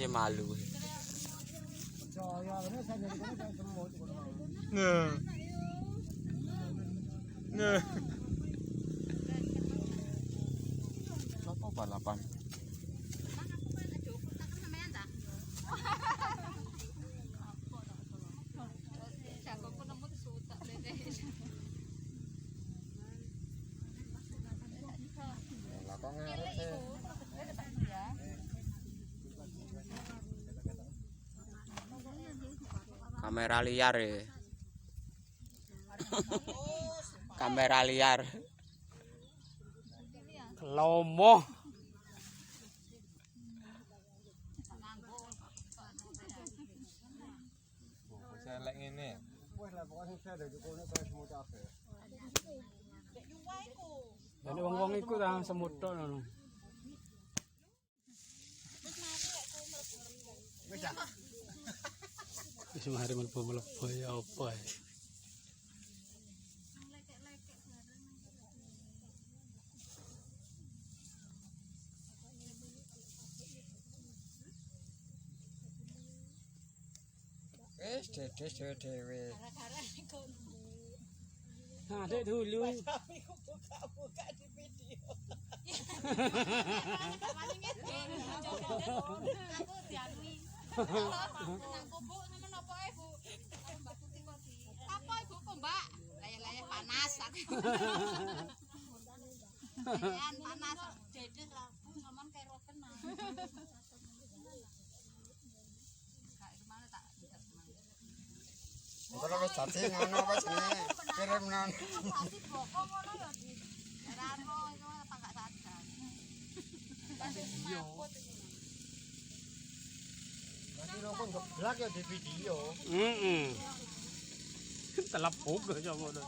masih malu. Nah. Apa balapan? Kamera liar ya. Kamera liar. Lomo. Selek ngene. Jadi wong-wong iku ta semut tok ngono. Wis mari mlebu ya apa ya. Wis dedes dhewe. Nah, dek dulu. Buka di video. Aku dianui. Aku Bu, sampean apa ae Bu? Mbak Tuti kok di. Apa Ibu kok Mbak? Layah-layah panas aku. Layan panas dedes lah Bu, sampean kayak roten nah. Kalau wis dadi ngono wis kirim nang. Pasti bokong ngono ya di. Ora apa iku apa gak sadar. Iya. Berarti rokok geblak ya di video. Telepuk aja ngono.